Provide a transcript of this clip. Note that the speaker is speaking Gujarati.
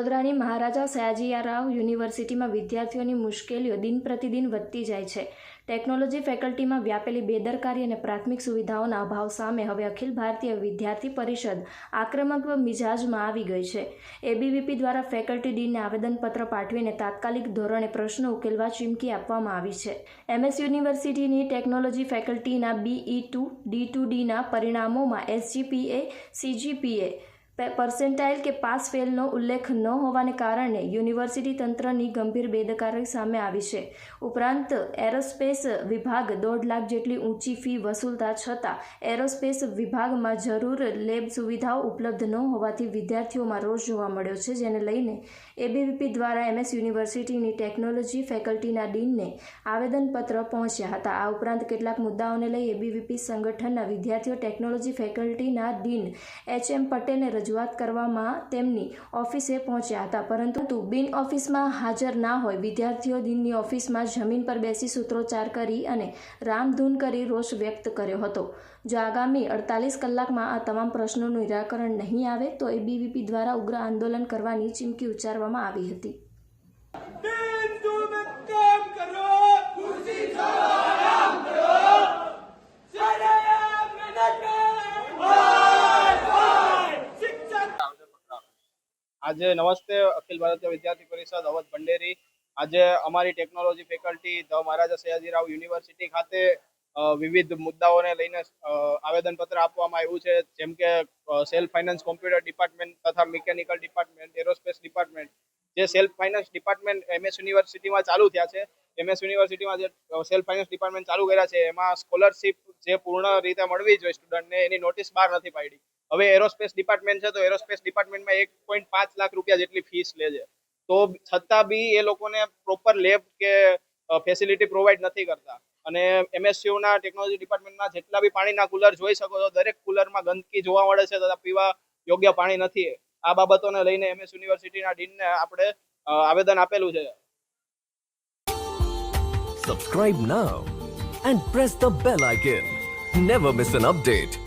વડોદરાની મહારાજા સયાજીરાવ યુનિવર્સિટીમાં વિદ્યાર્થીઓની મુશ્કેલીઓ દિન પ્રતિદિન વધતી જાય છે. ટેકનોલોજી ફેકલ્ટીમાં વ્યાપેલી બેદરકારી અને પ્રાથમિક સુવિધાઓના અભાવ સામે હવે અખિલ ભારતીય વિદ્યાર્થી પરિષદ આક્રમક મિજાજમાં આવી ગઈ છે. એબીવીપી દ્વારા ફેકલ્ટી ડીનને આવેદનપત્ર પાઠવીને તાત્કાલિક ધોરણે પ્રશ્નો ઉકેલવા ચીમકી આપવામાં આવી છે. એમએસ યુનિવર્સિટીની ટેકનોલોજી ફેકલ્ટીના BE2, D2Dના પરિણામોમાં SGPA, CGPA પર્સેન્ટાઇલ કે પાસ ફેલનો ઉલ્લેખ ન હોવાને કારણે યુનિવર્સિટી તંત્રની ગંભીર બેદરકારી સામે આવી છે. ઉપરાંત એરોસ્પેસ વિભાગ 1.5 લાખ જેટલી ઊંચી ફી વસૂલતા છતાં એરોસ્પેસ વિભાગમાં જરૂર લેબ સુવિધાઓ ઉપલબ્ધ ન હોવાથી વિદ્યાર્થીઓમાં રોષ જોવા મળ્યો છે, જેને લઈને એબીવીપી દ્વારા એમએસ યુનિવર્સિટીની ટેકનોલોજી ફેકલ્ટીના ડીનને આવેદનપત્ર પહોંચ્યા હતા. આ ઉપરાંત કેટલાક મુદ્દાઓને લઈ એબીવીપી સંગઠનના વિદ્યાર્થીઓ ટેકનોલોજી ફેકલ્ટીના ડીન HM પટેલને રજૂઆત કરવામાં તેમની ઓફિસે પહોંચ્યા હતા, પરંતુ બિન ઓફિસમાં હાજર ના હોય વિદ્યાર્થીઓ ડીનની ઓફિસમાં જમીન પર બેસી સૂત્રોચ્ચાર કરી અને રામધૂન કરી રોષ વ્યક્ત કર્યો હતો. જો આગામી 48 કલાકમાં આ તમામ પ્રશ્નોનું નિરાકરણ નહીં આવે તો એબીવીપી દ્વારા ઉગ્ર આંદોલન કરવાની ચીમકી ઉચ્ચારવામાં આવી હતી. આજે નમસ્તે અખિલ ભારતીય વિદ્યાર્થી પરિષદ અવધ ભંડેરી. આજે અમારી technology faculty the Maharaja Sayajirao university ખાતે વિવિધ મુદ્દાઓને લઈને આવેદનપત્ર આપવામાં આવ્યું છે, જેમ કે સેલ્ફ ફાઇનાન્સ કોમ્પ્યુટર ડિપાર્ટમેન્ટ તથા મિકેનિકલ ડિપાર્ટમેન્ટ, એરોસ્પેસ ડિપાર્ટમેન્ટ. જે સેલ્ફ ફાઇનાન્સ ડિપાર્ટમેન્ટ એમએસ યુનિવર્સિટીમાં ચાલુ થયા છે, એમએસ યુનિવર્સિટીમાં જે સેલ્ફ ફાઇનાન્સ ડિપાર્ટમેન્ટ ચાલુ કર્યા છે એમાં સ્કોલરશિપ જે પૂર્ણ રીતે મળવી જોઈએ સ્ટુડન્ટને એની નોટિસ બહાર નથી પાડી. હવે એરોસ્પેસ ડિપાર્ટમેન્ટ છે તો એરોસ્પેસ ડિપાર્ટમેન્ટમાં 1.5 લાખ રૂપિયા જેટલી ફીસ લે છે, તો છતાં બી એ લોકોને પ્રોપર લેબ કે ફેસિલિટી પ્રોવાઈડ નથી કરતા. અને એમએસયુના ટેકનોલોજી ડિપાર્ટમેન્ટમાં જેટલા બી પાણીના કુલર જોઈ શકો છો, દરેક કુલરમાં ગંદકી જોવા મળે છે તથા પીવા યોગ્ય પાણી નથી. આ બાબતોને લઈને એમએસ યુનિવર્સિટીના ડીનને આપણે આવેદન આપેલું છે. Subscribe now and press the bell icon. Never miss an update.